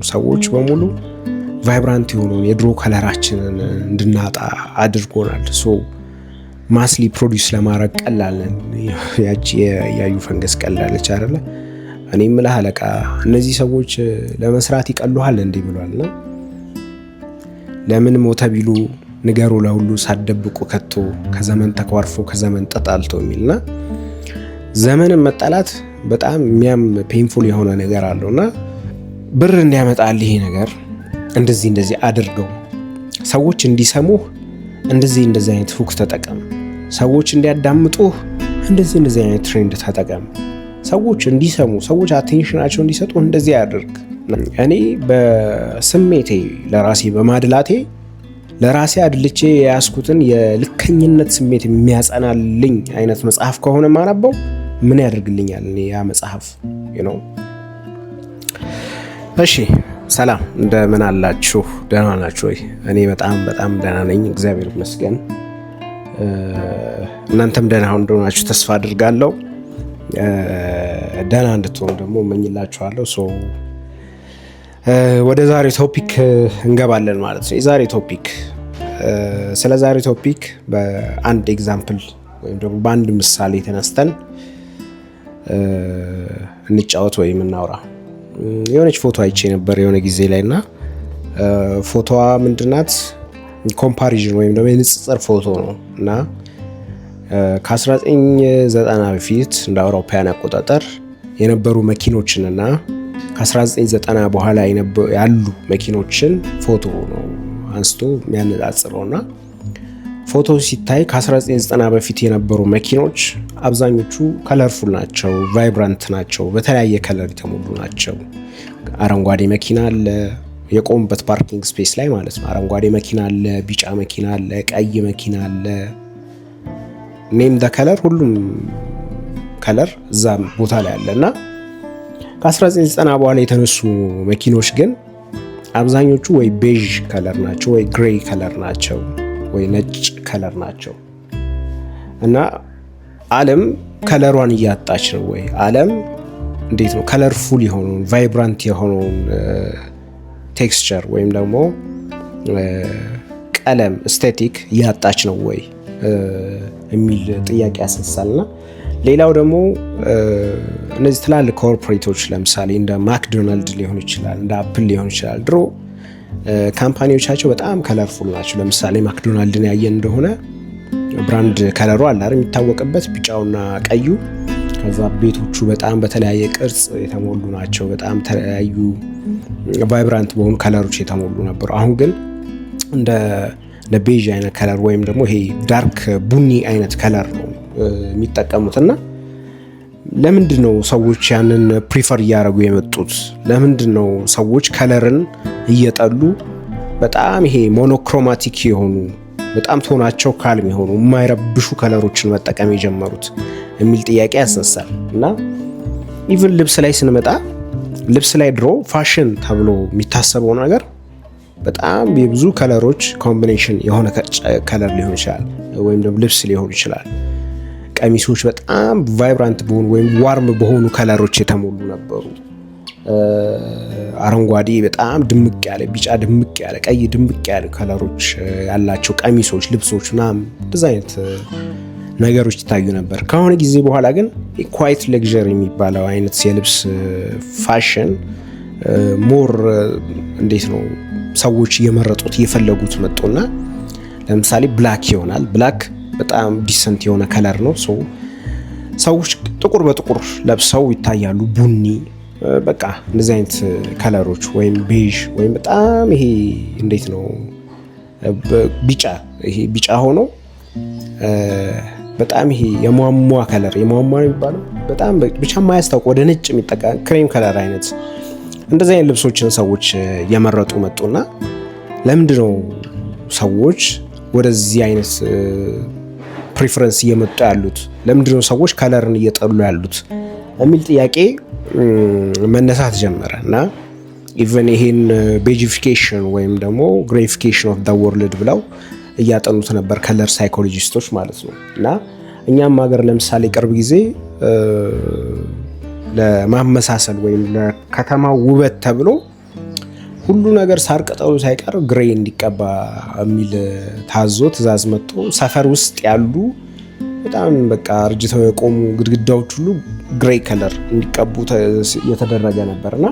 ሰዎች በሙሉ ቫይብራንት የሆነውን የድሮ ከለራችንን እንድናጣ አድርጎናል። ሶ ማስሊ ፕሮዲውስ ለማድረግ ቀላልን ያቺ ያዩ ፈንገስ ቀላለች አይደለ? እኔ የምልህ አለቃ እነዚህ ሰዎች ለመስራት ይቀሉሃል እንዴ ብሏልና ለምን ሞተ ቢሉ ንገሩ ለሁሉ ሳደብቁ ከቶ ከዘመን ተኳርፎ ከዘመን ተጣልቶ የሚልና ዘመንን መጣላት በጣም የሚያም ፔንፉል የሆነ ነገር አለውና ብር እንዲያመጣልህ ይሄ ነገር እንደዚህ አድርገው ሰዎች እንዲሰሙህ እንደዚህ አይነት ሁክ ተጠቀም፣ ሰዎች እንዲያዳምጡህ እንደዚህ አይነት ትሬንድ ተጠቀም፣ ሰዎች እንዲሰሙ ሰዎች አቴንሽናቸው እንዲሰጡ እንደዚህ ያድርግ። እኔ በስሜቴ ለራሴ በማድላቴ ለራሴ አድልቼ የያዝኩትን የልከኝነት ስሜት የሚያጸናልኝ አይነት መጽሐፍ ከሆነ ማነበው ምን ያደርግልኛል? እኔ ያ መጽሐፍ ነው። እሺ ሰላም፣ እንደምን አላችሁ? ደህና ናችሁ ወይ? እኔ በጣም ደህና ነኝ፣ እግዚአብሔር ይመስገን። እናንተም ደህና እንደሆናችሁ ተስፋ አድርጋለሁ። ደህና እንድትሆኑ ደግሞ እመኝላችኋለሁ። ወደ ዛሬ ቶፒክ እንገባለን ማለት ነው። የዛሬ ቶፒክ ስለ ዛሬ ቶፒክ በአንድ ኤግዛምፕል ወይም ደግሞ በአንድ ምሳሌ ተነስተን እንጫወት ወይም እናውራ። የሆነች ፎቶ አይቼ ነበር የሆነ ጊዜ ላይ እና ፎቶዋ ምንድናት? ኮምፓሪዥን ወይም ደግሞ የንጽጽር ፎቶ ነው እና ከ1990 በፊት እንደ አውሮፓውያን አቆጣጠር የነበሩ መኪኖችንና ከ1990 በኋላ ያሉ መኪኖችን ፎቶ ነው አንስቶ የሚያነጻጽረውና ፎቶ ሲታይ ከ1990 በፊት የነበሩ መኪኖች አብዛኞቹ ከለርፉል ናቸው፣ ቫይብራንት ናቸው፣ በተለያየ ከለር የተሞሉ ናቸው። አረንጓዴ መኪና አለ፣ የቆሙበት ፓርኪንግ ስፔስ ላይ ማለት ነው። አረንጓዴ መኪና አለ፣ ቢጫ መኪና አለ፣ ቀይ መኪና አለ። ኔም ደ ከለር፣ ሁሉም ከለር እዛ ቦታ ላይ አለና ከ1990 በኋላ የተነሱ መኪኖች ግን አብዛኞቹ ወይ ቤዥ ከለር ናቸው፣ ወይ ግሬይ ከለር ናቸው፣ ወይ ነጭ ከለር ናቸው። እና ዓለም ከለሯን እያጣች ነው ወይ? ዓለም እንዴት ነው ከለርፉል የሆነውን ቫይብራንት የሆነውን ቴክስቸር ወይም ደግሞ ቀለም ኤስቴቲክ እያጣች ነው ወይ የሚል ጥያቄ ያስነሳልና ሌላው ደግሞ እነዚህ ትላልቅ ኮርፖሬቶች ለምሳሌ እንደ ማክዶናልድ ሊሆን ይችላል፣ እንደ አፕል ሊሆን ይችላል። ድሮ ካምፓኒዎቻቸው በጣም ከለርፉል ናቸው። ለምሳሌ ማክዶናልድን ያየን እንደሆነ ብራንድ ከለሩ አለ አይደል የሚታወቅበት ቢጫውና ቀዩ። ከዛ ቤቶቹ በጣም በተለያየ ቅርጽ የተሞሉ ናቸው። በጣም ተለያዩ ቫይብራንት በሆኑ ከለሮች የተሞሉ ነበሩ። አሁን ግን እንደ ቤዥ አይነት ከለር ወይም ደግሞ ይሄ ዳርክ ቡኒ አይነት ከለር ነው የሚጠቀሙትና ለምንድን ነው ሰዎች ያንን ፕሪፈር እያደረጉ የመጡት? ለምንድን ነው ሰዎች ከለርን እየጠሉ በጣም ይሄ ሞኖክሮማቲክ የሆኑ በጣም ቶናቸው ካልም የሆኑ የማይረብሹ ከለሮችን መጠቀም የጀመሩት የሚል ጥያቄ ያስነሳል። እና ኢቭን ልብስ ላይ ስንመጣ ልብስ ላይ ድሮ ፋሽን ተብሎ የሚታሰበው ነገር በጣም የብዙ ከለሮች ኮምቢኔሽን የሆነ ከለር ሊሆን ይችላል፣ ወይም ደግሞ ልብስ ሊሆን ይችላል። ቀሚሶች በጣም ቫይብራንት በሆኑ ወይም ዋርም በሆኑ ከለሮች የተሞሉ ነበሩ። አረንጓዴ በጣም ድምቅ ያለ፣ ቢጫ ድምቅ ያለ፣ ቀይ ድምቅ ያለ ከለሮች ያላቸው ቀሚሶች፣ ልብሶች ምናምን እንደዛ አይነት ነገሮች ይታዩ ነበር። ከሆነ ጊዜ በኋላ ግን ኳይት ሌክዠሪ የሚባለው አይነት የልብስ ፋሽን ሞር እንዴት ነው ሰዎች እየመረጡት እየፈለጉት መጡና ለምሳሌ ብላክ ይሆናል። ብላክ በጣም ዲሰንት የሆነ ከለር ነው። ሰዎች ጥቁር በጥቁር ለብሰው ይታያሉ። ቡኒ፣ በቃ እንደዚህ አይነት ከለሮች ወይም ቤዥ ወይም በጣም ይሄ እንዴት ነው ቢጫ፣ ይሄ ቢጫ ሆኖ በጣም ይሄ የሟሟ ከለር፣ የሟሟ የሚባለው በጣም ብቻ የማያስታውቅ ወደ ነጭ የሚጠጋ ክሬም ከለር አይነት እንደዚህ አይነት ልብሶችን ሰዎች የመረጡ መጡና ለምንድነው ሰዎች ወደዚህ አይነት ፕሪፈረንስ እየመጡ ያሉት? ለምንድነው ሰዎች ከለርን እየጠሉ ያሉት የሚል ጥያቄ መነሳት ጀመረ እና ኢቨን ይሄን ቤጂፊኬሽን ወይም ደግሞ ግሬይፊኬሽን ኦፍ ዘ ወርልድ ብለው እያጠኑት ነበር ከለር ሳይኮሎጂስቶች ማለት ነው። እና እኛም ሀገር ለምሳሌ ቅርብ ጊዜ ለማመሳሰል ወይም ለከተማው ውበት ተብሎ ሁሉ ነገር ሳር ቅጠሉ ሳይቀር ግሬ እንዲቀባ የሚል ታዞ ትእዛዝ መጥቶ ሰፈር ውስጥ ያሉ በጣም በቃ አርጅተው የቆሙ ግድግዳዎች ሁሉ ግሬ ከለር እንዲቀቡ የተደረገ ነበርና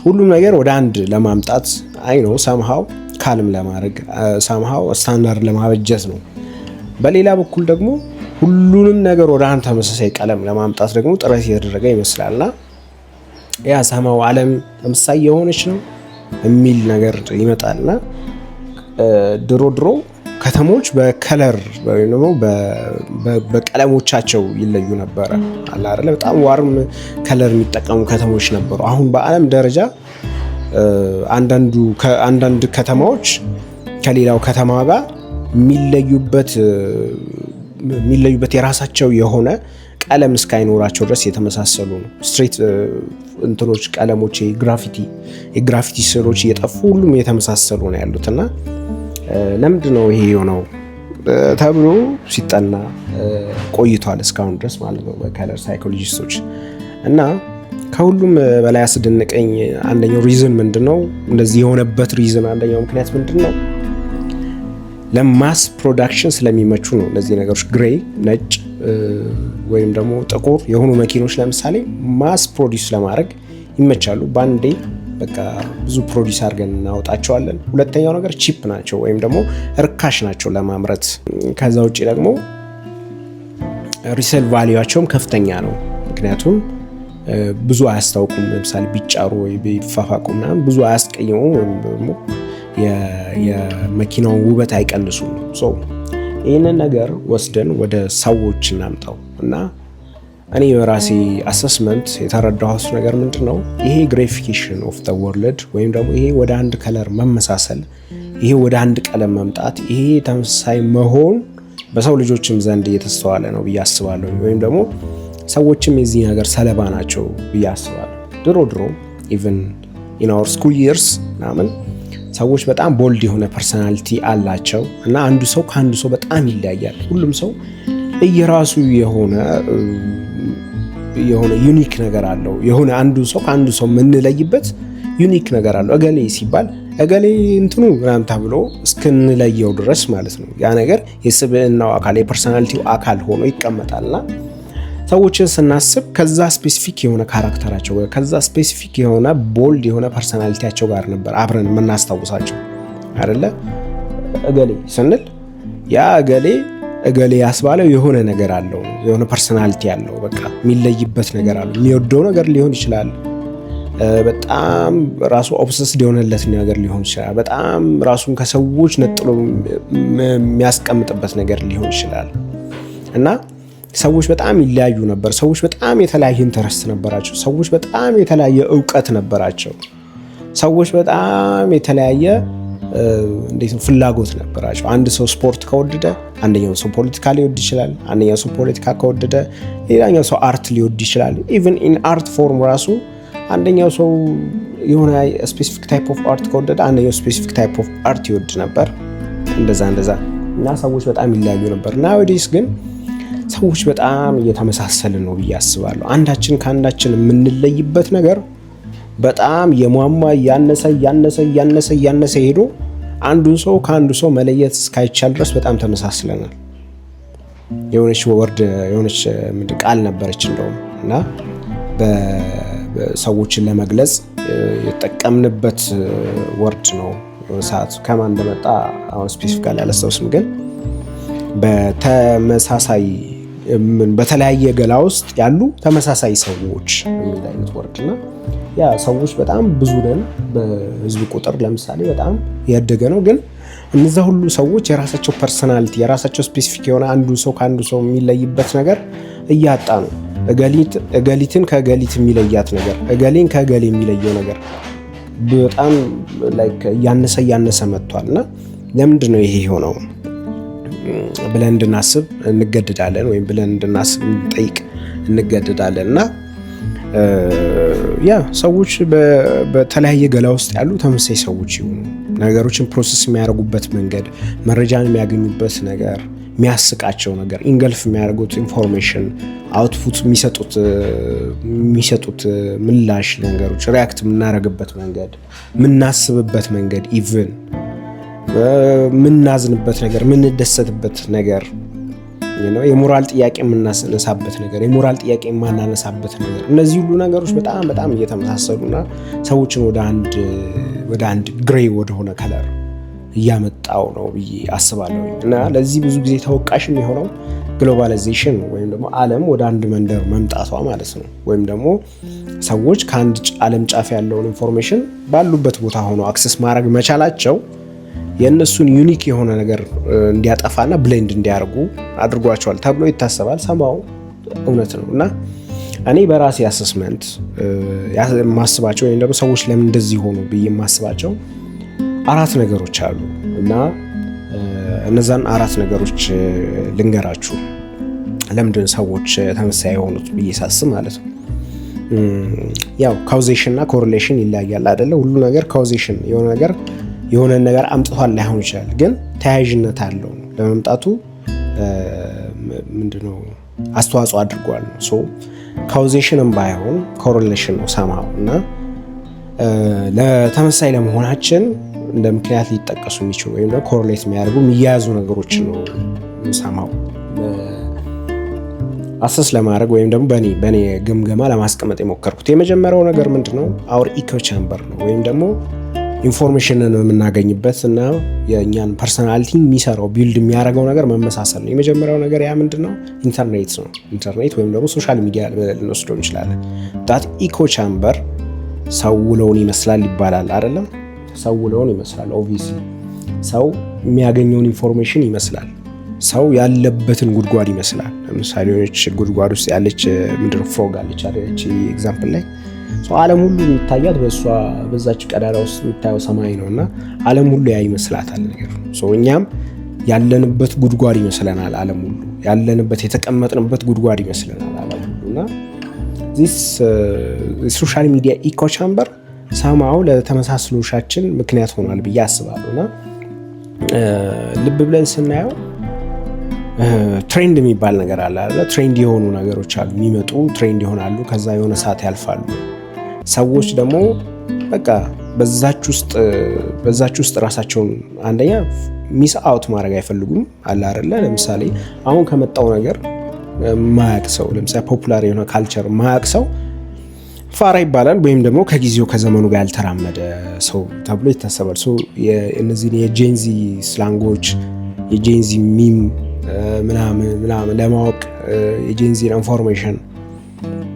ሁሉም ነገር ወደ አንድ ለማምጣት ነው ሰምሃው ካልም ለማድረግ ሰምሃው ስታንዳርድ ለማበጀት ነው። በሌላ በኩል ደግሞ ሁሉንም ነገር ወደ አንድ ተመሳሳይ ቀለም ለማምጣት ደግሞ ጥረት እያደረገ ይመስላልና ያ ሰማው ዓለም ለምሳሌ የሆነች ነው የሚል ነገር ይመጣልና ድሮ ከተሞች በከለር ወይም ደግሞ በቀለሞቻቸው ይለዩ ነበር አለ አይደለ? በጣም ዋርም ከለር የሚጠቀሙ ከተሞች ነበሩ። አሁን በዓለም ደረጃ አንዳንድ ከተማዎች ከሌላው ከተማ ጋር የሚለዩበት የራሳቸው የሆነ ቀለም እስካይኖራቸው ድረስ የተመሳሰሉ ነው። ስትሬት እንትኖች ቀለሞች የግራፊቲ ስዕሎች እየጠፉ ሁሉም የተመሳሰሉ ነው ያሉትና ለምንድን ነው ይሄ የሆነው ተብሎ ሲጠና ቆይቷል እስካሁን ድረስ ማለት ነው በከለር ሳይኮሎጂስቶች። እና ከሁሉም በላይ አስደነቀኝ አንደኛው ሪዝን ምንድነው እንደዚህ የሆነበት ሪዝን አንደኛው ምክንያት ምንድነው ለማስ ፕሮዳክሽን ስለሚመቹ ነው። እነዚህ ነገሮች ግሬ፣ ነጭ ወይም ደግሞ ጥቁር የሆኑ መኪኖች ለምሳሌ ማስ ፕሮዲዩስ ለማድረግ ይመቻሉ። ባንዴ በቃ ብዙ ፕሮዲዩስ አድርገን እናወጣቸዋለን። ሁለተኛው ነገር ቺፕ ናቸው ወይም ደግሞ ርካሽ ናቸው ለማምረት። ከዛ ውጭ ደግሞ ሪሴል ቫሊዩአቸውም ከፍተኛ ነው። ምክንያቱም ብዙ አያስታውቁም። ለምሳሌ ቢጫሩ ወይ ቢፋፋቁ ምናምን ብዙ አያስቀይሙም ወይም ደግሞ የመኪናውን ውበት አይቀንሱም። ይህንን ነገር ወስደን ወደ ሰዎች እናምጣው እና እኔ በራሴ አሰስመንት የተረዳሁት ነገር ምንድን ነው ይሄ ግሬፊኬሽን ኦፍ ዘ ወርልድ ወይም ደግሞ ይሄ ወደ አንድ ከለር መመሳሰል፣ ይሄ ወደ አንድ ቀለም መምጣት፣ ይሄ ተመሳሳይ መሆን በሰው ልጆችም ዘንድ እየተስተዋለ ነው ብዬ አስባለሁ። ወይም ደግሞ ሰዎችም የዚህ ነገር ሰለባ ናቸው ብዬ አስባለሁ። ድሮ ኢቨን ኢን አወር ስኩል ይርስ ምናምን ሰዎች በጣም ቦልድ የሆነ ፐርሰናሊቲ አላቸው እና አንዱ ሰው ከአንዱ ሰው በጣም ይለያያል። ሁሉም ሰው እየራሱ የሆነ ዩኒክ ነገር አለው። የሆነ አንዱ ሰው ከአንዱ ሰው የምንለይበት ዩኒክ ነገር አለው። እገሌ ሲባል እገሌ እንትኑ ምናምን ተብሎ እስክንለየው ድረስ ማለት ነው። ያ ነገር የስብዕናው አካል የፐርሰናሊቲው አካል ሆኖ ይቀመጣልና ሰዎችን ስናስብ ከዛ ስፔሲፊክ የሆነ ካራክተራቸው ከዛ ስፔሲፊክ የሆነ ቦልድ የሆነ ፐርሰናሊቲያቸው ጋር ነበር አብረን የምናስታውሳቸው አይደለ? እገሌ ስንል ያ እገሌ ያስባለው የሆነ ነገር አለው፣ የሆነ ፐርሰናሊቲ አለው። በቃ የሚለይበት ነገር አለው። የሚወደው ነገር ሊሆን ይችላል። በጣም ራሱ ኦብሰስድ የሆነለት ነገር ሊሆን ይችላል። በጣም ራሱን ከሰዎች ነጥሎ የሚያስቀምጥበት ነገር ሊሆን ይችላል እና ሰዎች በጣም ይለያዩ ነበር። ሰዎች በጣም የተለያየ ኢንተረስት ነበራቸው። ሰዎች በጣም የተለያየ እውቀት ነበራቸው። ሰዎች በጣም የተለያየ ፍላጎት ነበራቸው። አንድ ሰው ስፖርት ከወደደ አንደኛው ሰው ፖለቲካ ሊወድ ይችላል። አንደኛው ሰው ፖለቲካ ከወደደ ሌላኛው ሰው አርት ሊወድ ይችላል። ኢቭን ኢን አርት ፎርም ራሱ አንደኛው ሰው የሆነ ስፔሲፊክ ታይፕ ኦፍ አርት ከወደደ አንደኛው ስፔሲፊክ ታይፕ ኦፍ አርት ይወድ ነበር። እንደዛ እና ሰዎች በጣም ይለያዩ ነበር። ናውዴስ ግን ሰዎች በጣም እየተመሳሰልን ነው ብዬ አስባለሁ። አንዳችን ከአንዳችን የምንለይበት ነገር በጣም የሟማ እያነሰ ሄዶ አንዱን ሰው ከአንዱ ሰው መለየት እስካይቻል ድረስ በጣም ተመሳስለናል። የሆነች ቃል ነበረች እንደውም እና ሰዎችን ለመግለጽ የተጠቀምንበት ወርድ ነው። የሆነ ሰዓት ከማን እንደመጣ አሁን ስፔሲፊካሊ አላስታውስም፣ ግን በተለያየ ገላ ውስጥ ያሉ ተመሳሳይ ሰዎች የሚል አይነት ወርድና ያ ሰዎች በጣም ብዙ ነን። በህዝብ ቁጥር ለምሳሌ በጣም ያደገ ነው። ግን እነዛ ሁሉ ሰዎች የራሳቸው ፐርሰናሊቲ የራሳቸው ስፔሲፊክ የሆነ አንዱ ሰው ከአንዱ ሰው የሚለይበት ነገር እያጣ ነው። እገሊትን ከእገሊት የሚለያት ነገር፣ እገሌን ከእገሌ የሚለየው ነገር በጣም እያነሰ መጥቷል። እና ለምንድን ነው ይሄ የሆነው ብለን እንድናስብ እንገደዳለን፣ ወይም ብለን እንድናስብ እንጠይቅ እንገደዳለን። እና ሰዎች በተለያየ ገላ ውስጥ ያሉ ተመሳሳይ ሰዎች ይሆኑ ነገሮችን ፕሮሰስ የሚያደርጉበት መንገድ፣ መረጃን የሚያገኙበት ነገር፣ የሚያስቃቸው ነገር ኢንገልፍ የሚያደርጉት ኢንፎርሜሽን አውትፑት የሚሰጡት ምላሽ ነገሮች ሪያክት የምናደርግበት መንገድ የምናስብበት መንገድ ኢቭን የምናዝንበት ነገር የምንደሰትበት ነገር የሞራል ጥያቄ የምናነሳበት ነገር የሞራል ጥያቄ የማናነሳበት ነገር እነዚህ ሁሉ ነገሮች በጣም በጣም እየተመሳሰሉና ሰዎችን ወደ አንድ ግሬ ወደሆነ ከለር እያመጣው ነው ብዬ አስባለሁ። እና ለዚህ ብዙ ጊዜ ተወቃሽ የሚሆነው ግሎባላይዜሽን ወይም ደግሞ ዓለም ወደ አንድ መንደር መምጣቷ ማለት ነው። ወይም ደግሞ ሰዎች ከአንድ ዓለም ጫፍ ያለውን ኢንፎርሜሽን ባሉበት ቦታ ሆኖ አክሰስ ማድረግ መቻላቸው የእነሱን ዩኒክ የሆነ ነገር እንዲያጠፋና ብሌንድ እንዲያደርጉ አድርጓቸዋል ተብሎ ይታሰባል። ሰማው እውነት ነው። እና እኔ በራሴ አሰስመንት የማስባቸው ወይም ደግሞ ሰዎች ለምን እንደዚህ ሆኑ ብዬ የማስባቸው 4 ነገሮች አሉ። እና እነዛን 4 ነገሮች ልንገራችሁ ለምንድን ሰዎች ተመሳሳይ የሆኑት ብዬ ሳስብ ማለት ነው። ያው ካውዜሽን እና ኮሪሌሽን ይለያያል አይደለ? ሁሉ ነገር ካውዜሽን የሆነ ነገር አምጥቷል ላይሆን ይችላል፣ ግን ተያያዥነት አለው ለመምጣቱ ምንድነው አስተዋጽኦ አድርጓል ነው። ሶ ካውዜሽንም ባይሆን ኮሪሌሽን ነው ሰማው። እና ለተመሳሳይ ለመሆናችን እንደ ምክንያት ሊጠቀሱ የሚችሉ ወይም ደግሞ ኮሪሌት የሚያደርጉ የሚያያዙ ነገሮች ነው ሰማው አሰስ ለማድረግ ወይም ደግሞ በእኔ ግምገማ ለማስቀመጥ የሞከርኩት። የመጀመሪያው ነገር ምንድነው አውር ኢኮ ቻምበር ነው ወይም ደግሞ ኢንፎርሜሽንን የምናገኝበት እና የእኛን ፐርሰናሊቲ የሚሰራው ቢልድ የሚያደርገው ነገር መመሳሰል ነው። የመጀመሪያው ነገር ያ ምንድነው ኢንተርኔት ነው። ኢንተርኔት ወይም ደግሞ ሶሻል ሚዲያ ልንወስደው እንችላለን። ዳት ኢኮ ቻምበር ሰው ውለውን ይመስላል ይባላል አይደለም? ሰው ውለውን ይመስላል። ኦብቪየስሊ ሰው የሚያገኘውን ኢንፎርሜሽን ይመስላል። ሰው ያለበትን ጉድጓድ ይመስላል። ለምሳሌ የሆነች ጉድጓድ ውስጥ ያለች ምንድነው ፍሮግ አለች አይደለች? ኤግዛምፕል ላይ ዓለም ሁሉ የሚታያት በዛች ቀዳዳ ውስጥ የሚታየው ሰማይ ነው። እና ዓለም ሁሉ ያ ይመስላታል ነገር ነው። እኛም ያለንበት ጉድጓድ ይመስለናል ዓለም ሁሉ ያለንበት የተቀመጥንበት ጉድጓድ ይመስለናል ዓለም ሁሉ። እና ዚስ ሶሻል ሚዲያ ኢኮ ቻምበር ሰማው ለተመሳስሎሻችን ምክንያት ሆኗል ብዬ አስባለሁ። እና ልብ ብለን ስናየው ትሬንድ የሚባል ነገር አለ አይደል? ትሬንድ የሆኑ ነገሮች አሉ፣ የሚመጡ ትሬንድ ይሆናሉ፣ ከዛ የሆነ ሰዓት ያልፋሉ። ሰዎች ደግሞ በቃ በዛች ውስጥ ራሳቸውን አንደኛ ሚስ አውት ማድረግ አይፈልጉም አለ አይደለ? ለምሳሌ አሁን ከመጣው ነገር ማያቅ ሰው ለምሳሌ ፖፑላር የሆነ ካልቸር ማያቅ ሰው ፋራ ይባላል፣ ወይም ደግሞ ከጊዜው ከዘመኑ ጋር ያልተራመደ ሰው ተብሎ ይታሰባል። እነዚህ የጄንዚ ስላንጎች የጄንዚ ሚም ምናምን ለማወቅ የጄንዚ ኢንፎርሜሽን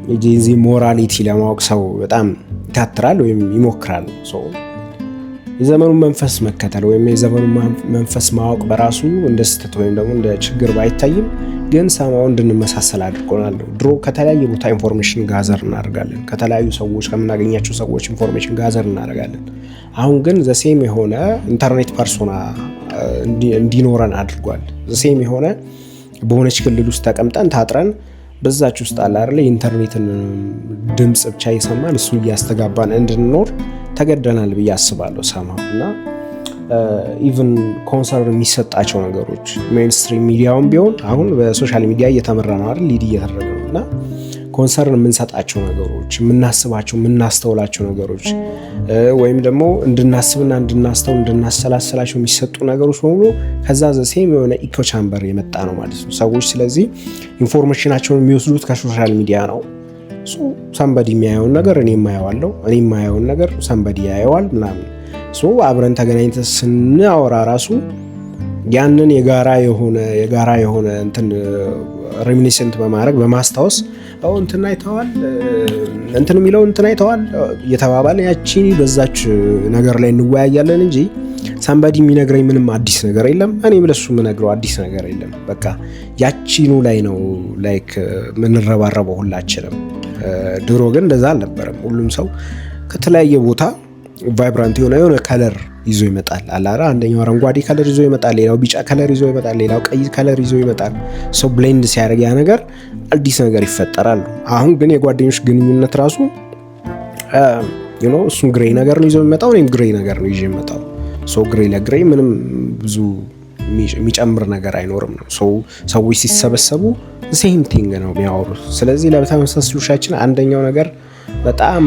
የጄንዚ ሞራሊቲ ለማወቅ ሰው በጣም ይታትራል ወይም ይሞክራል። የዘመኑን መንፈስ መከተል ወይም የዘመኑን መንፈስ ማወቅ በራሱ እንደ ስህተት ወይም ደግሞ እንደ ችግር ባይታይም ግን ሰማው እንድንመሳሰል አድርጎናል። ድሮ ከተለያየ ቦታ ኢንፎርሜሽን ጋዘር እናደርጋለን፣ ከተለያዩ ሰዎች ከምናገኛቸው ሰዎች ኢንፎርሜሽን ጋዘር እናደርጋለን። አሁን ግን ዘሴም የሆነ ኢንተርኔት ፐርሶና እንዲኖረን አድርጓል። ዘሴም የሆነ በሆነች ክልል ውስጥ ተቀምጠን ታጥረን በዛች ውስጥ አለ አይደል የኢንተርኔትን ድምጽ ብቻ እየሰማን እሱ እያስተጋባን እንድንኖር ተገደናል ብዬ አስባለሁ ሰማው። እና ኢቭን ኮንሰርን የሚሰጣቸው ነገሮች ሜንስትሪም ሚዲያውን ቢሆን አሁን በሶሻል ሚዲያ እየተመራ ነው አይደል ሊድ እየተደረገ ነው። እና ኮንሰርን የምንሰጣቸው ነገሮች የምናስባቸው የምናስተውላቸው ነገሮች ወይም ደግሞ እንድናስብና እንድናስተውል እንድናሰላሰላቸው የሚሰጡ ነገሮች በሙሉ ከዛ ዘሴም የሆነ ኢኮ ቻምበር የመጣ ነው ማለት ነው ሰዎች። ስለዚህ ኢንፎርሜሽናቸውን የሚወስዱት ከሶሻል ሚዲያ ነው። ሰንበዲ የሚያየውን ነገር እኔ የማየዋለሁ፣ እኔ የማየውን ነገር ሰንበዲ ያየዋል ምናምን። አብረን ተገናኝተን ስናወራ ራሱ ያንን የጋራ የሆነ እንትን ሪሚኒሰንት በማድረግ በማስታወስ እንትን አይተዋል እንትን የሚለው እንትን አይተዋል እየተባባለ ያቺን በዛች ነገር ላይ እንወያያለን እንጂ ሰንበዲ የሚነግረኝ ምንም አዲስ ነገር የለም፣ እኔም ለሱ የምነግረው አዲስ ነገር የለም። በቃ ያቺኑ ላይ ነው ላይክ ምንረባረበው ሁላችንም። ድሮ ግን እንደዛ አልነበረም። ሁሉም ሰው ከተለያየ ቦታ ቫይብራንት የሆነ ከለር ይዞ ይመጣል አላራ። አንደኛው አረንጓዴ ከለር ይዞ ይመጣል፣ ሌላው ቢጫ ከለር ይዞ ይመጣል፣ ሌላው ቀይ ከለር ይዞ ይመጣል። ሰው ብሌንድ ሲያደርግ ያ ነገር አዲስ ነገር ይፈጠራል። አሁን ግን የጓደኞች ግንኙነት ራሱ እሱም ግሬ ነገር ነው ይዞ የሚመጣው፣ እኔም ግሬ ነገር ነው ይዤ የመጣው። ግሬ ለግሬ ምንም ብዙ የሚጨምር ነገር አይኖርም ነው። ሰዎች ሲሰበሰቡ ሴም ቲንግ ነው የሚያወሩት። ስለዚህ ለተመሳሳዮቻችን አንደኛው ነገር በጣም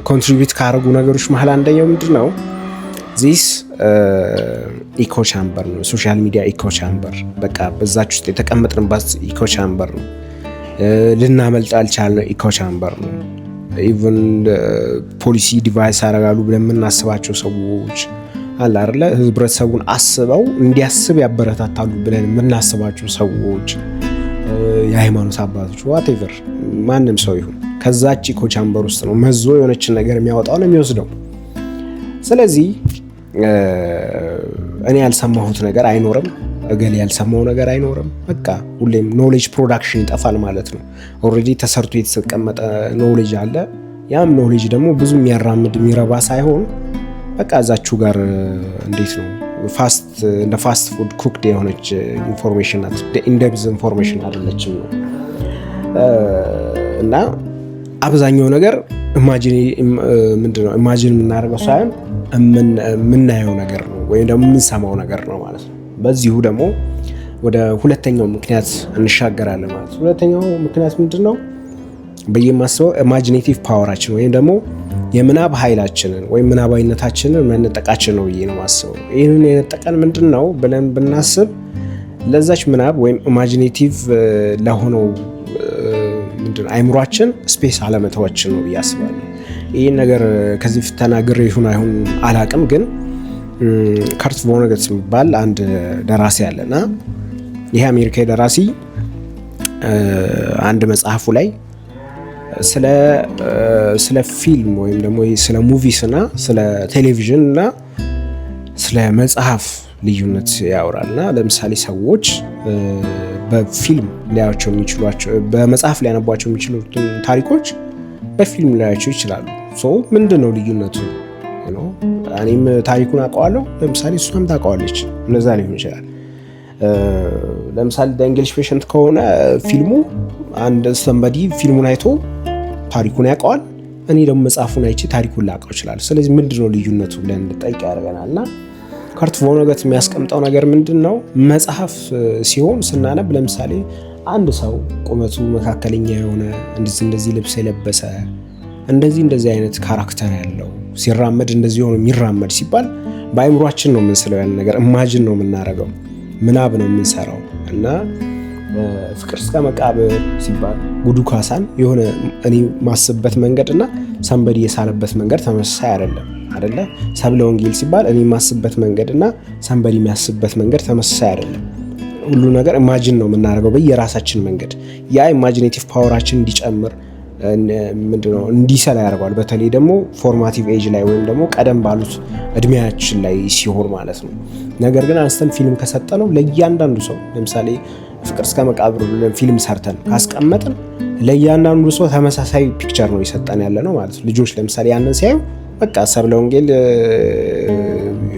ኮንትሪቢዩት ካደረጉ ነገሮች መሀል አንደኛው ምንድን ነው? ዚስ ኢኮ ቻምበር ነው። ሶሻል ሚዲያ ኢኮ ቻምበር፣ በቃ በዛች ውስጥ የተቀመጥንባት ኢኮ ቻምበር ነው። ልናመልጥ ያልቻልነው ኢኮ ቻምበር ነው። ኢቨን ፖሊሲ ዲቫይስ ያደርጋሉ ብለን የምናስባቸው ሰዎች አለ አይደለ? ህብረተሰቡን አስበው እንዲያስብ ያበረታታሉ ብለን የምናስባቸው ሰዎች፣ የሃይማኖት አባቶች፣ ዋቴቨር ማንም ሰው ይሁን ከዛች ኢኮ ቻምበር ውስጥ ነው መዞ የሆነችን ነገር የሚያወጣው ነው የሚወስደው። ስለዚህ እኔ ያልሰማሁት ነገር አይኖርም፣ እገሌ ያልሰማው ነገር አይኖርም። በቃ ሁሌም ኖሌጅ ፕሮዳክሽን ይጠፋል ማለት ነው። ኦልሬዲ ተሰርቶ የተቀመጠ ኖሌጅ አለ። ያም ኖሌጅ ደግሞ ብዙ የሚያራምድ የሚረባ ሳይሆን በቃ እዛችሁ ጋር እንዴት ነው እንደ ፋስት ፉድ ኩክድ የሆነች ኢንፎርሜሽን ናት። ኢንደብዝ ኢንፎርሜሽን አይደለችም ነው። እና አብዛኛው ነገር ኢማጂን የምናደርገው ሳይሆን የምናየው ነገር ነው ወይም ደግሞ የምንሰማው ነገር ነው ማለት ነው። በዚሁ ደግሞ ወደ ሁለተኛው ምክንያት እንሻገራለን ማለት ነው። ሁለተኛው ምክንያት ምንድን ነው ብዬ የማስበው ኢማጂኔቲቭ ፓወራችን ወይም ደግሞ የምናብ ኃይላችንን ወይም ምናባዊነታችንን መነጠቃችን ነው ብዬ ነው የማስበው። ይህንን የነጠቀን ምንድን ነው ብለን ብናስብ ለዛች ምናብ ወይም ኢማጂኔቲቭ ለሆነው አይምሯችን ስፔስ አለመተዋችን ነው ብዬ አስባለሁ። ይህን ነገር ከዚህ ፊት ተናግሬ ይሁን አይሁን አላቅም፣ ግን ከርት ቮነገት የሚባል አንድ ደራሲ አለና ይሄ አሜሪካዊ ደራሲ አንድ መጽሐፉ ላይ ስለ ፊልም ወይም ደግሞ ስለ ሙቪስ እና ስለ ቴሌቪዥን እና ስለ መጽሐፍ ልዩነት ያወራልና ለምሳሌ ሰዎች በፊልም ሊያዩቸው የሚችሏቸው በመጽሐፍ ሊያነቧቸው የሚችሉትን ታሪኮች በፊልም ሊያዩቸው ይችላሉ። ምንድን ነው ልዩነቱ? እኔም ታሪኩን አውቀዋለሁ፣ ለምሳሌ እሷም ታውቀዋለች። እነዛ ሊሆን ይችላል። ለምሳሌ እንግሊሽ ፔሸንት ከሆነ ፊልሙ አንድ ሰንበዲ ፊልሙን አይቶ ታሪኩን ያውቀዋል፣ እኔ ደግሞ መጽሐፉን አይቼ ታሪኩን ላውቀው ይችላል። ስለዚህ ምንድነው ልዩነቱ ብለን እንጠይቅ ያደርገናልና ከርት ቮነገት የሚያስቀምጠው ነገር ምንድን ነው? መጽሐፍ ሲሆን ስናነብ ለምሳሌ አንድ ሰው ቁመቱ መካከለኛ የሆነ እንደዚህ ልብስ የለበሰ እንደዚህ አይነት ካራክተር ያለው ሲራመድ እንደዚህ ሆኖ የሚራመድ ሲባል በአይምሯችን ነው የምንስለው። ያን ነገር ኢማጂን ነው የምናደርገው፣ ምናብ ነው የምንሰራው። እና ፍቅር እስከ መቃብር ሲባል ጉዱ ካሳን የሆነ እኔ ማስብበት መንገድ እና ሰንበዲ የሳለበት መንገድ ተመሳሳይ አይደለ? ሰብለ ወንጌል ሲባል እኔ ማስብበት መንገድ እና ሰንበዲ የሚያስብበት መንገድ ተመሳሳይ አይደለም። ሁሉ ነገር ኢማጂን ነው የምናደርገው በየራሳችን መንገድ። ያ ኢማጂኔቲቭ ፓወራችን እንዲጨምር ምንድነው እንዲሰላ ያደርገዋል። በተለይ ደግሞ ፎርማቲቭ ኤጅ ላይ ወይም ደግሞ ቀደም ባሉት እድሜያችን ላይ ሲሆን ማለት ነው። ነገር ግን አንስተን ፊልም ከሰጠነው ለእያንዳንዱ ሰው ለምሳሌ ፍቅር እስከ መቃብር ፊልም ሰርተን ካስቀመጥን ለእያንዳንዱ ሰው ተመሳሳይ ፒክቸር ነው የሰጠን ያለ ነው ማለት ነው። ልጆች ለምሳሌ ያንን ሲያዩ በቃ ሰብለ ወንጌል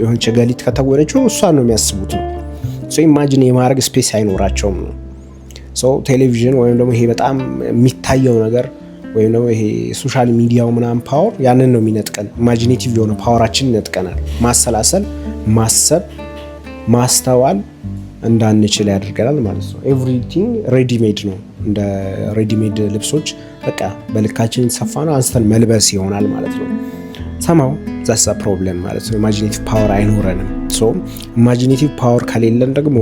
የሆነች ገሊት ከተወነችው እሷን ነው የሚያስቡት ነው። ኢማጂን የማድረግ ስፔስ አይኖራቸውም ነው። ቴሌቪዥን ወይም ደግሞ ይሄ በጣም የሚታየው ነገር ወይም ደግሞ ይሄ ሶሻል ሚዲያው ምናምን ፓወር ያንን ነው የሚነጥቀን። ኢማጂኔቲቭ የሆነ ፓወራችን ይነጥቀናል። ማሰላሰል፣ ማሰብ፣ ማስተዋል እንዳንችል ያደርገናል ማለት ነው። ኤቭሪቲንግ ሬዲሜድ ነው። እንደ ሬዲሜድ ልብሶች በቃ በልካችን የተሰፋ ነው፣ አንስተን መልበስ ይሆናል ማለት ነው። ሰማው ዛሳ ፕሮብለም ማለት ነው። ኢማጂኔቲቭ ፓወር አይኖረንም። ኢማጂኔቲቭ ፓወር ከሌለን ደግሞ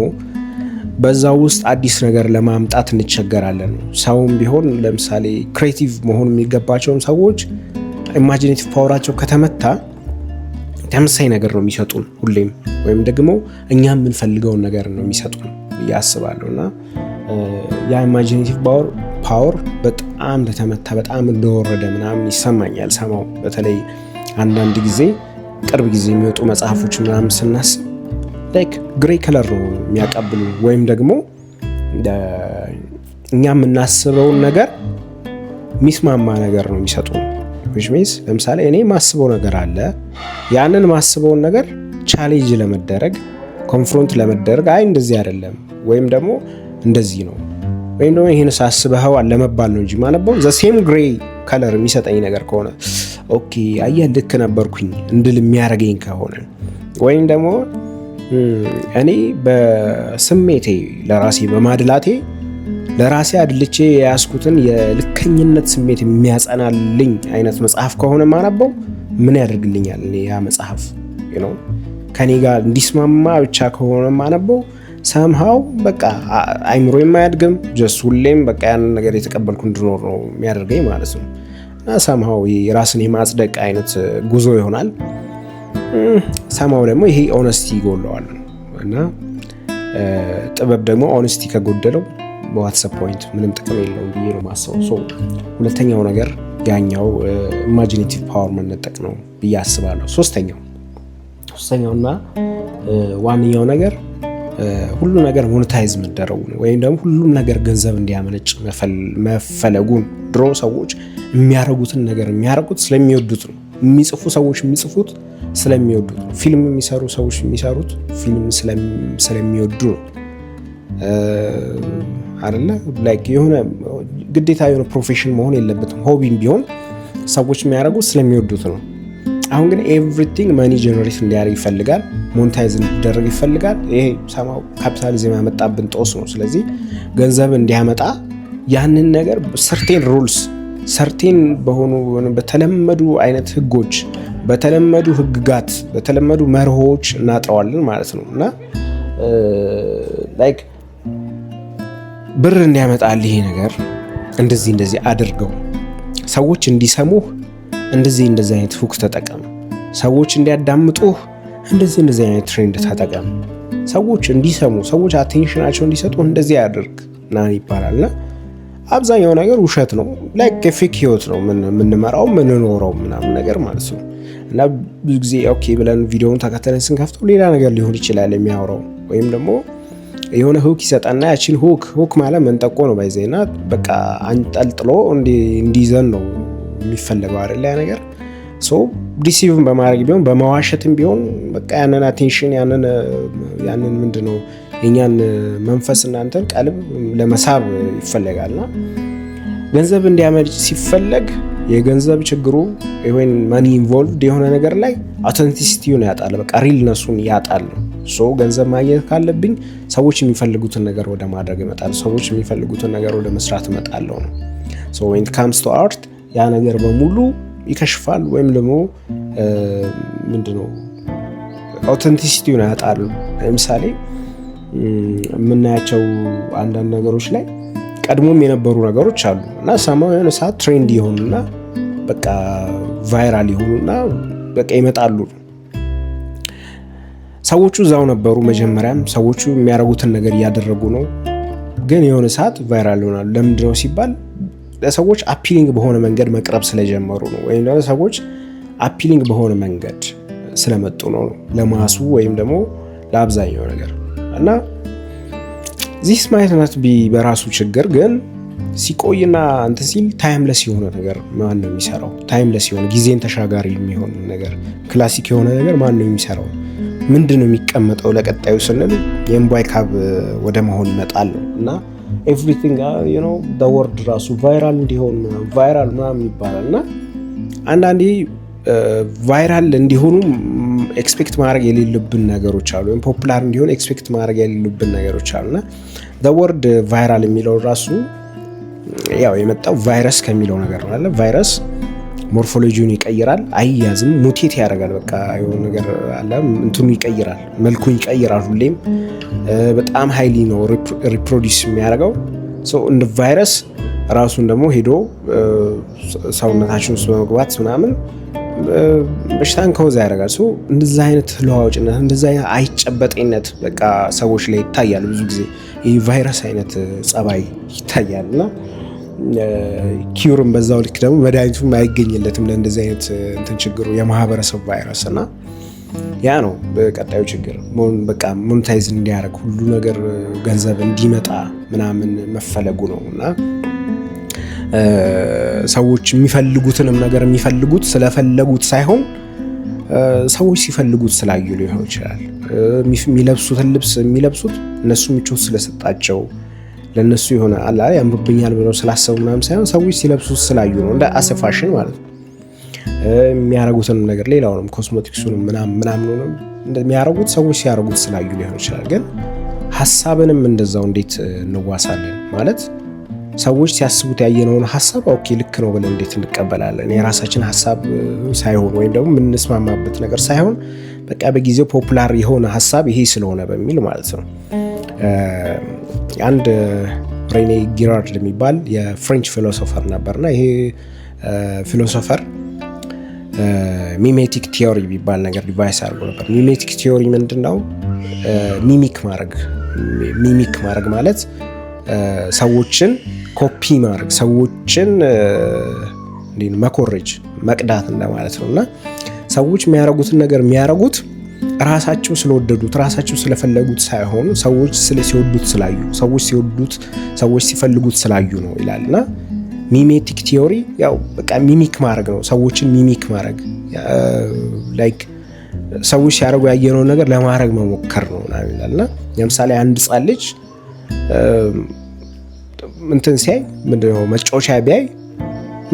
በዛ ውስጥ አዲስ ነገር ለማምጣት እንቸገራለን። ሰውም ቢሆን ለምሳሌ ክሬቲቭ መሆን የሚገባቸውም ሰዎች ኢማጂኔቲቭ ፓወራቸው ከተመታ ተመሳሳይ ነገር ነው የሚሰጡን ሁሌም፣ ወይም ደግሞ እኛ የምንፈልገውን ነገር ነው የሚሰጡን ብዬ አስባለሁ። እና ያ ኢማጂኔቲቭ ፓወር በጣም እንደተመታ በጣም እንደወረደ ምናምን ይሰማኛል ሰማው። በተለይ አንዳንድ ጊዜ ቅርብ ጊዜ የሚወጡ መጽሐፎች ምናምን ስናስብ ላይክ ግሬ ከለር ነው የሚያቀብሉ፣ ወይም ደግሞ እኛ የምናስበውን ነገር ሚስማማ ነገር ነው የሚሰጡ። which means ለምሳሌ እኔ ማስበው ነገር አለ፣ ያንን ማስበውን ነገር ቻሌንጅ ለመደረግ ኮንፍሮንት ለመደረግ አይ እንደዚህ አይደለም ወይም ደግሞ እንደዚህ ነው ወይም ደግሞ ይሄን ሳስበው ለመባል ነው እንጂ ማነበው ዘ ሴም ግሬ ከለር የሚሰጠኝ ነገር ከሆነ ኦኬ አየህ ልክ ነበርኩኝ እንድል የሚያረገኝ ከሆነ ወይም ደግሞ እኔ በስሜቴ ለራሴ በማድላቴ ለራሴ አድልቼ የያዝኩትን የልከኝነት ስሜት የሚያጸናልኝ አይነት መጽሐፍ ከሆነ ማነበው ምን ያደርግልኛል? እኔ ያ መጽሐፍ ከኔ ጋር እንዲስማማ ብቻ ከሆነ ማነበው ሰምሃው በቃ አይምሮ የማያድግም ጀስ ሁሌም በቃ ያንን ነገር የተቀበልኩ እንድኖር ነው የሚያደርገኝ ማለት ነው። እና ሰምሃው ራስን የማጽደቅ አይነት ጉዞ ይሆናል። ሰምሃው ደግሞ ይሄ ኦነስቲ ይጎለዋል እና ጥበብ ደግሞ ኦነስቲ ከጎደለው በዋትስአፕ ፖይንት ምንም ጥቅም የለውም ብዬ ነው ማስበው። ሁለተኛው ነገር ያኛው ኢማጂኔቲቭ ፓወር መነጠቅ ነው ብዬ አስባለሁ። ሶስተኛውና ዋነኛው ነገር ሁሉ ነገር ሞኔታይዝ መደረጉ ነው፣ ወይም ደግሞ ሁሉም ነገር ገንዘብ እንዲያመነጭ መፈለጉን። ድሮ ሰዎች የሚያረጉትን ነገር የሚያረጉት ስለሚወዱት ነው። የሚጽፉ ሰዎች የሚጽፉት ስለሚወዱት ነው። ፊልም የሚሰሩ ሰዎች የሚሰሩት ፊልም ስለሚወዱ ነው አይደለ? ላይክ የሆነ ግዴታ የሆነ ፕሮፌሽን መሆን የለበትም። ሆቢም ቢሆን ሰዎች የሚያደርጉት ስለሚወዱት ነው። አሁን ግን ኤቭሪቲንግ መኒ ጀነሬት እንዲያደርግ ይፈልጋል፣ ሞኔታይዝ እንዲደረግ ይፈልጋል። ይሄ ሰማው ካፒታሊዝም ያመጣብን ጦስ ነው። ስለዚህ ገንዘብ እንዲያመጣ ያንን ነገር ሰርቴን ሩልስ ሰርቴን በሆኑ በተለመዱ አይነት ህጎች፣ በተለመዱ ህግጋት፣ በተለመዱ መርሆች እናጥረዋለን ማለት ነው። እና ላይክ ብር እንዲያመጣል ይሄ ነገር እንደዚህ አድርገው፣ ሰዎች እንዲሰሙህ እንደዚህ አይነት ሁክ ተጠቀም፣ ሰዎች እንዲያዳምጡህ እንደዚህ አይነት ትሬንድ ተጠቀም፣ ሰዎች እንዲሰሙ፣ ሰዎች አቴንሽናቸው እንዲሰጡ እንደዚህ ያድርግ ና ይባላልና አብዛኛው ነገር ውሸት ነው። ላይክ ፌክ ህይወት ነው የምንመራው የምንኖረው ምናምን ነገር ማለት ነው። እና ብዙ ጊዜ ኦኬ ብለን ቪዲዮውን ተከተለን ስንከፍተው ሌላ ነገር ሊሆን ይችላል የሚያወራው፣ ወይም ደግሞ የሆነ ሁክ ይሰጣና ያቺን ሁክ ማለት መንጠቆ ነው ባይዘይና በቃ አንጠልጥሎ እንዲዘን ነው የሚፈለገው አይደል? ያ ነገር ሶ ዲሲቭን በማድረግ ቢሆን በመዋሸትም ቢሆን በቃ ያንን አቴንሽን ያንን ምንድነው የኛን መንፈስ እናንተን ቀልብ ለመሳብ ይፈለጋልና ገንዘብ እንዲያመጭ ሲፈለግ የገንዘብ ችግሩ ወይም ማኒ ኢንቮልቭድ የሆነ ነገር ላይ አውተንቲሲቲውን ያጣል፣ በቃ ሪልነሱን ያጣል። ሶ ገንዘብ ማግኘት ካለብኝ ሰዎች የሚፈልጉትን ነገር ወደ ማድረግ እመጣለሁ፣ ሰዎች የሚፈልጉትን ነገር ወደ መስራት እመጣለሁ ነው። ሶ when it comes to art ያ ነገር በሙሉ ይከሽፋል፣ ወይም ደግሞ ምንድነው አውተንቲሲቲውን ያጣል። ለምሳሌ የምናያቸው አንዳንድ ነገሮች ላይ ቀድሞም የነበሩ ነገሮች አሉ እና ሰማው የሆነ ሰዓት ትሬንድ ይሆኑና በቃ ቫይራል ይሆኑና በቃ ይመጣሉ። ሰዎቹ እዛው ነበሩ፣ መጀመሪያም ሰዎቹ የሚያደርጉትን ነገር እያደረጉ ነው፣ ግን የሆነ ሰዓት ቫይራል ይሆናሉ። ለምንድነው ሲባል ለሰዎች አፒሊንግ በሆነ መንገድ መቅረብ ስለጀመሩ ነው፣ ወይም ደግሞ ሰዎች አፒሊንግ በሆነ መንገድ ስለመጡ ነው ለማሱ ወይም ደግሞ ለአብዛኛው ነገር። እና ዚስ ማይት ናት ቢ በራሱ ችግር፣ ግን ሲቆይና እንትን ሲል ታይምለስ የሆነ ነገር ማን ነው የሚሰራው? ታይምለስ የሆነ ጊዜን ተሻጋሪ የሚሆን ነገር፣ ክላሲክ የሆነ ነገር ማን ነው የሚሰራው? ምንድን ነው የሚቀመጠው ለቀጣዩ ስንል የእምቧይ ካብ ወደ መሆን ይመጣል ነው። እና ኤቭሪቲንግ the word ራሱ ቫይራል እንዲሆን ቫይራል ምናምን ይባላል። እና አንዳንዴ ቫይራል እንዲሆኑ ኤክስፔክት ማድረግ የሌለብን ነገሮች አሉ፣ ወይም ፖፑላር እንዲሆን ኤክስፔክት ማድረግ የሌለብን ነገሮች አሉና the word ቫይራል የሚለው ራሱ ያው የመጣው ቫይረስ ከሚለው ነገር ነው አለ። ቫይረስ ሞርፎሎጂውን ይቀይራል፣ አይያዝም፣ ሙቴት ያደርጋል። በቃ የሆነ ነገር አለ እንትኑ ይቀይራል፣ መልኩን ይቀይራል። ሁሌም በጣም ሃይሊ ነው ሪፕሮዲስ የሚያደርገው። እንደ ቫይረስ ራሱን ደግሞ ሄዶ ሰውነታችን ውስጥ በመግባት ምናምን በሽታን ከወዛ ያደርጋል። እንደዛ አይነት ተለዋዋጭነት፣ እንደዛ አይነት አይጨበጤነት በቃ ሰዎች ላይ ይታያል። ብዙ ጊዜ ይህ ቫይረስ አይነት ጸባይ ይታያል እና ኪውርም በዛው ልክ ደግሞ መድኃኒቱም አይገኝለትም ለእንደዚህ አይነት እንትን ችግሩ የማህበረሰብ ቫይረስ እና ያ ነው በቀጣዩ ችግር በቃ ሞኔታይዝ እንዲያደርግ ሁሉ ነገር ገንዘብ እንዲመጣ ምናምን መፈለጉ ነው። እና ሰዎች የሚፈልጉትንም ነገር የሚፈልጉት ስለፈለጉት ሳይሆን ሰዎች ሲፈልጉት ስላዩ ሊሆን ይችላል። የሚለብሱትን ልብስ የሚለብሱት እነሱ ምቾት ስለሰጣቸው ለነሱ የሆነ አላ ያምርብኛል ብለው ስላሰቡ ምናምን ሳይሆን ሰዎች ሲለብሱት ስላዩ ነው፣ እንደ አሰፋሽን ማለት ነው። የሚያረጉትንም ነገር ሌላውንም ኮስሞቲክሱንም ምናምን እንደሚያረጉት ሰዎች ሲያረጉት ስላዩ ሊሆን ይችላል። ግን ሐሳብንም እንደዛው እንዴት እንዋሳለን ማለት ሰዎች ሲያስቡት ያየነውን ሐሳብ ኦኬ ልክ ነው ብለን እንዴት እንቀበላለን? የራሳችን ሐሳብ ሳይሆን ወይም ደግሞ የምንስማማበት ነገር ሳይሆን በቃ በጊዜው ፖፑላር የሆነ ሐሳብ ይሄ ስለሆነ በሚል ማለት ነው። አንድ ሬኔ ጊራርድ የሚባል የፍሬንች ፊሎሶፈር ነበርና ይሄ ፊሎሶፈር ሚሜቲክ ቲዮሪ የሚባል ነገር ዲቫይስ አድርጎ ነበር። ሚሜቲክ ቲዮሪ ምንድነው? ሚሚክ ማድረግ ማለት ሰዎችን ኮፒ ማድረግ፣ ሰዎችን መኮረጅ፣ መቅዳት እንደማለት ነው። እና ሰዎች የሚያረጉትን ነገር የሚያረጉት ራሳቸው ስለወደዱት ራሳቸው ስለፈለጉት ሳይሆን ሰዎች ሲወዱት ስላዩ፣ ሰዎች ሲፈልጉት ስላዩ ነው ይላል። እና ሚሜቲክ ቲዮሪ ያው በቃ ሚሚክ ማድረግ ነው፣ ሰዎችን ሚሚክ ማድረግ ላይክ ሰዎች ሲያደርጉ ያየነውን ነገር ለማድረግ መሞከር ነው ይላል። እና ለምሳሌ አንድ ሕፃን ልጅ እንትን ሲያይ ምንድነው መጫወቻ ቢያይ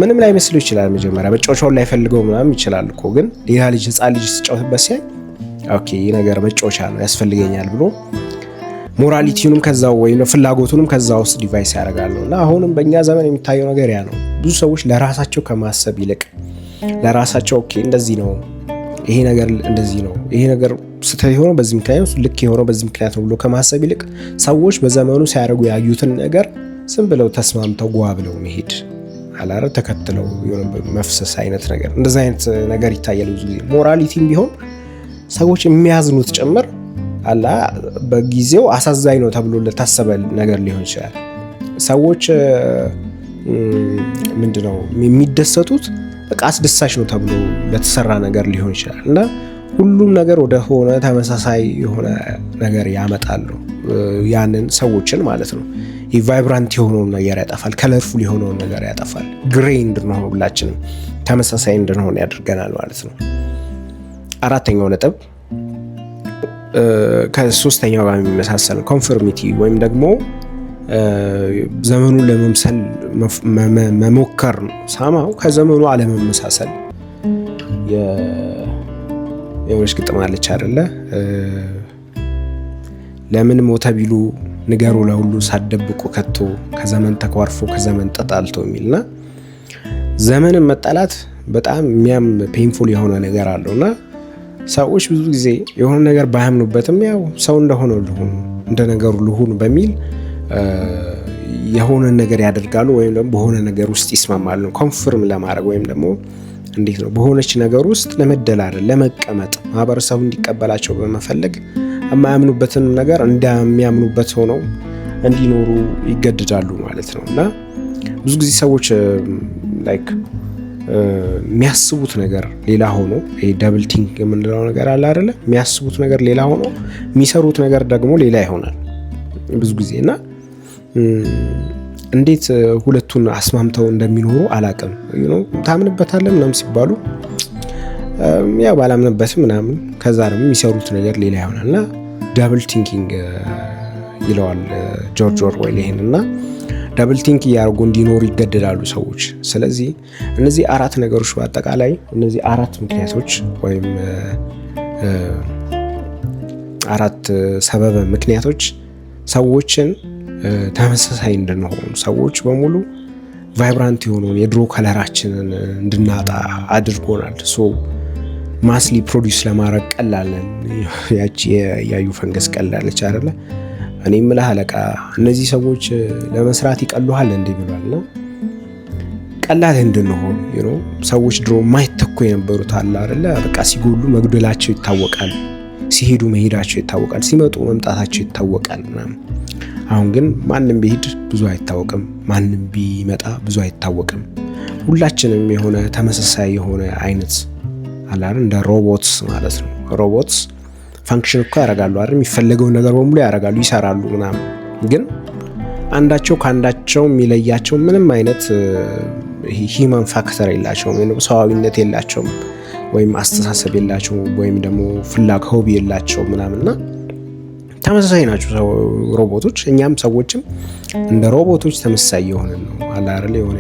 ምንም ላይ መስሎ ይችላል። መጀመሪያ መጫወቻውን ላይ ፈልገው ምናምን ይችላል እኮ ግን ሌላ ልጅ ሕፃን ልጅ ሲጫወትበት ሲያይ ኦኬ ይሄ ነገር መጫወቻ ነው ያስፈልገኛል ብሎ ሞራሊቲውንም ከዛው ወይም ፍላጎቱንም ከዛው ውስጥ ዲቫይስ ያደርጋሉ። እና አሁንም በእኛ ዘመን የሚታየው ነገር ያ ነው። ብዙ ሰዎች ለራሳቸው ከማሰብ ይልቅ ለራሳቸው ኦኬ እንደዚህ ነው፣ ይሄ ነገር እንደዚህ ነው፣ ይሄ ነገር ስህተት የሆነው በዚህ ምክንያት ነው፣ ልክ የሆነው በዚህ ምክንያት ነው ብሎ ከማሰብ ይልቅ ሰዎች በዘመኑ ሲያደርጉ ያዩትን ነገር ዝም ብለው ተስማምተው ጓ ብለው መሄድ አላረ ተከትለው የሆነ መፍሰስ አይነት ነገር እንደዛ አይነት ነገር ይታያል ብዙ ጊዜ። ሞራሊቲም ቢሆን ሰዎች የሚያዝኑት ጭምር አላ በጊዜው አሳዛኝ ነው ተብሎ ለታሰበ ነገር ሊሆን ይችላል። ሰዎች ምንድነው የሚደሰቱት በቃ አስደሳች ነው ተብሎ ለተሰራ ነገር ሊሆን ይችላል። እና ሁሉም ነገር ወደ ሆነ ተመሳሳይ የሆነ ነገር ያመጣሉ ያንን ሰዎችን ማለት ነው። ቫይብራንት የሆነውን ነገር ያጠፋል፣ ከለርፉል የሆነውን ነገር ያጠፋል። ግሬ እንድንሆን ሁላችንም ተመሳሳይ እንድንሆን ያደርገናል ማለት ነው። አራተኛው ነጥብ ከሶስተኛው ጋር የሚመሳሰል ኮንፎርሚቲ ወይም ደግሞ ዘመኑን ለመምሰል መሞከር ነው። ሳማው ከዘመኑ አለመመሳሰል የሆነች ግጥም አለች አይደለ? ለምን ሞተ ቢሉ ንገሩ ለሁሉ ሳትደብቁ ከቶ ከዘመን ተኳርፎ ከዘመን ተጣልቶ የሚልና ዘመንን መጣላት በጣም የሚያም ፔንፉል የሆነ ነገር አለውና ሰዎች ብዙ ጊዜ የሆነ ነገር ባያምኑበትም ያው ሰው እንደሆነ ልሁን እንደ ነገሩ ልሁን በሚል የሆነ ነገር ያደርጋሉ ወይም ደግሞ በሆነ ነገር ውስጥ ይስማማሉ። ኮንፈርም ለማድረግ ወይም ደግሞ እንዴት ነው በሆነች ነገር ውስጥ ለመደላደል ለመቀመጥ ማህበረሰቡ እንዲቀበላቸው በመፈለግ የማያምኑበትን ነገር እንደሚያምኑበት ሆነው እንዲኖሩ ይገደዳሉ ማለት ነው። እና ብዙ ጊዜ ሰዎች ላይክ የሚያስቡት ነገር ሌላ ሆኖ ይሄ ደብል ቲንክ የምንለው ነገር አለ አይደለ? የሚያስቡት ነገር ሌላ ሆኖ የሚሰሩት ነገር ደግሞ ሌላ ይሆናል ብዙ ጊዜ። እና እንዴት ሁለቱን አስማምተው እንደሚኖሩ አላቅም። ታምንበታለህ ምናምን ሲባሉ ያው ባላምንበትም ምናምን ከዛ ደግሞ የሚሰሩት ነገር ሌላ ይሆናል። እና ዳብል ቲንኪንግ ይለዋል ጆርጅ ኦርዌል ይሄን። እና ዳብል ቲንክ እያደረጉ እንዲኖሩ ይገደዳሉ ሰዎች። ስለዚህ እነዚህ አራት ነገሮች በአጠቃላይ እነዚህ አራት ምክንያቶች ወይም አራት ሰበበ ምክንያቶች ሰዎችን ተመሳሳይ እንድንሆኑ ሰዎች በሙሉ ቫይብራንት የሆነውን የድሮ ከለራችንን እንድናጣ አድርጎናል። ማስሊ ፕሮዲውስ ለማድረግ ቀላለን። ያቺ ያዩ ፈንገስ ቀላለች አይደለ? እኔ የምልህ አለቃ እነዚህ ሰዎች ለመስራት ይቀሉሃል እንዴ ብሏልና ቀላል እንድንሆን ሰዎች ድሮ ማይተኩ የነበሩት አለ አይደለ? በቃ ሲጎሉ መግደላቸው ይታወቃል፣ ሲሄዱ መሄዳቸው ይታወቃል፣ ሲመጡ መምጣታቸው ይታወቃል ምናምን። አሁን ግን ማንም ቢሄድ ብዙ አይታወቅም፣ ማንም ቢመጣ ብዙ አይታወቅም። ሁላችንም የሆነ ተመሳሳይ የሆነ አይነት አላር እንደ ሮቦትስ ማለት ነው። ሮቦትስ ፋንክሽን እኮ ያደርጋሉ አይደል? የሚፈለገውን ነገር በሙሉ ያደርጋሉ፣ ይሰራሉ ምናምን። ግን አንዳቸው ከአንዳቸው የሚለያቸው ምንም አይነት ሂማን ፋክተር የላቸውም፣ ወይም ሰዋዊነት የላቸውም፣ ወይም አስተሳሰብ የላቸውም፣ ወይም ደግሞ ሆቢ የላቸውም ምናምንና ተመሳሳይ ናቸው ሮቦቶች። እኛም ሰዎችም እንደ ሮቦቶች ተመሳሳይ የሆነን ነው አለ አይደል? የሆነ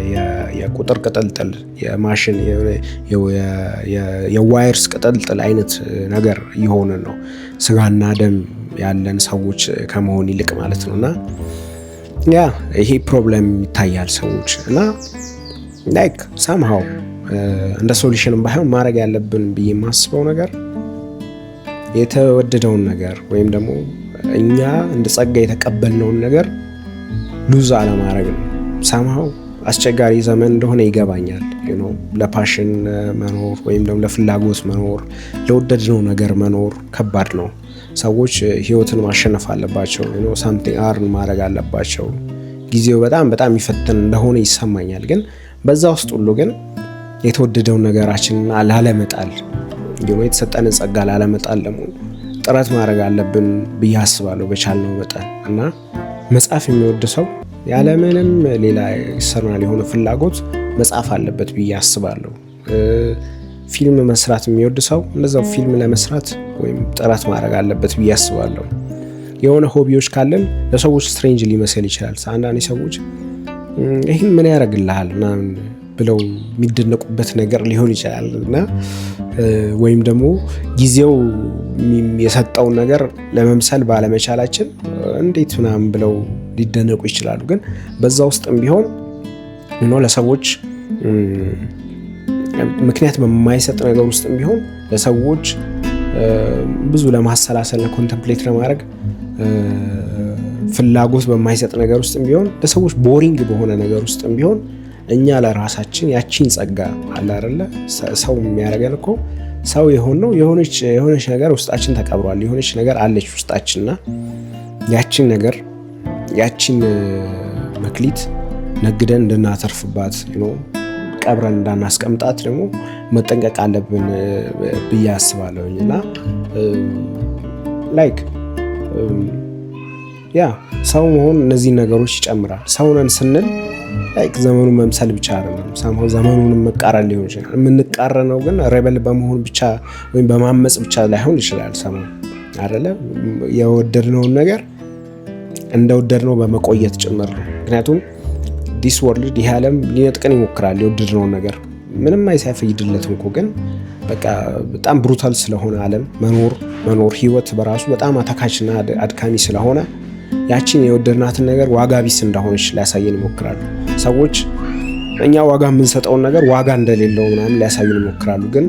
የቁጥር ቅጥልጥል የማሽን የዋየርስ ቅጥልጥል አይነት ነገር የሆነን ነው ስጋና ደም ያለን ሰዎች ከመሆን ይልቅ ማለት ነውና ያ ይሄ ፕሮብለም ይታያል ሰዎች እና ላይክ ሳምሃው እንደ ሶሉሽንም ባይሆን ማድረግ ያለብን ብዬ የማስበው ነገር የተወደደውን ነገር ወይም ደግሞ እኛ እንደ ጸጋ የተቀበልነውን ነገር ሉዝ አለማድረግ ነው። ሳምሃው አስቸጋሪ ዘመን እንደሆነ ይገባኛል። ለፓሽን መኖር ወይም ደግሞ ለፍላጎት መኖር ለወደድነው ነገር መኖር ከባድ ነው። ሰዎች ህይወትን ማሸነፍ አለባቸው። ሳምቲንግ አርን ማድረግ አለባቸው። ጊዜው በጣም በጣም ይፈትን እንደሆነ ይሰማኛል። ግን በዛ ውስጥ ሁሉ ግን የተወደደውን ነገራችንን ላለመጣል የተሰጠንን ጸጋ ላለመጣል ደግሞ ጥረት ማድረግ አለብን ብዬ አስባለሁ በቻልነው መጠን እና መጽሐፍ የሚወድ ሰው ያለምንም ሌላ ኤክስተርናል የሆነ ፍላጎት መጽሐፍ አለበት ብዬ አስባለሁ። ፊልም መስራት የሚወድ ሰው እንደዛው ፊልም ለመስራት ወይም ጥረት ማድረግ አለበት ብዬ አስባለሁ። የሆነ ሆቢዎች ካለን ለሰዎች ስትሬንጅ ሊመስል ይችላል። አንዳንድ ሰዎች ይህን ምን ያደርግልሃል ምናምን ብለው የሚደነቁበት ነገር ሊሆን ይችላል እና ወይም ደግሞ ጊዜው የሰጠውን ነገር ለመምሰል ባለመቻላችን እንዴት ምናምን ብለው ሊደነቁ ይችላሉ። ግን በዛ ውስጥም ቢሆን ለሰዎች ምክንያት በማይሰጥ ነገር ውስጥም ቢሆን ለሰዎች ብዙ ለማሰላሰል ኮንተምፕሌት ለማድረግ ፍላጎት በማይሰጥ ነገር ውስጥም ቢሆን ለሰዎች ቦሪንግ በሆነ ነገር ውስጥም ቢሆን እኛ ለራሳችን ያቺን ጸጋ አለ አይደለ? ሰው የሚያደርገን እኮ ሰው የሆነው የሆነች ነገር ውስጣችን ተቀብሯል። የሆነች ነገር አለች ውስጣችንና ያቺን ነገር ያቺን መክሊት ነግደን እንድናተርፍባት ቀብረን እንዳናስቀምጣት ደግሞ መጠንቀቅ አለብን ብዬ አስባለሁኝ እና ላይክ ሰው መሆን እነዚህን ነገሮች ይጨምራል። ሰው ነን ስንል ላይክ ዘመኑን መምሰል ብቻ አይደለም፣ ሳምሃው ዘመኑን መቃረን ሊሆን ይችላል። የምንቃረነው ግን ሬበል በመሆን ብቻ ወይም በማመጽ ብቻ ላይሆን ይችላል። ሰማው አይደለ? የወደድነውን ነገር እንደወደድነው በመቆየት ጭምር ነው። ምክንያቱም ዲስ ወርልድ ይህ ዓለም ሊነጥቀን ይሞክራል የወደድነውን ነገር ምንም አይሳይፈይድለትም እኮ ግን በቃ በጣም ብሩታል ስለሆነ ዓለም መኖር ህይወት በራሱ በጣም አታካችና አድካሚ ስለሆነ ያቺን የወደድናትን ነገር ዋጋ ቢስ እንደሆነች ሊያሳየን ይሞክራሉ። ሰዎች እኛ ዋጋ የምንሰጠውን ነገር ዋጋ እንደሌለው ምናምን ሊያሳዩን ይሞክራሉ። ግን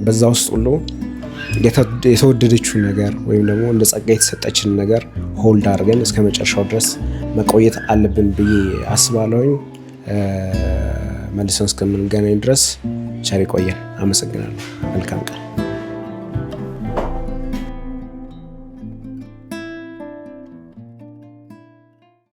በዛ ውስጥ ሁሉ የተወደደችውን ነገር ወይም ደግሞ እንደ ጸጋ የተሰጠችን ነገር ሆልድ አድርገን እስከ መጨረሻው ድረስ መቆየት አለብን ብዬ አስባለሁኝ። መልሰን እስከምንገናኝ ድረስ ቸር ይቆየን። አመሰግናለሁ። መልካም ቀን።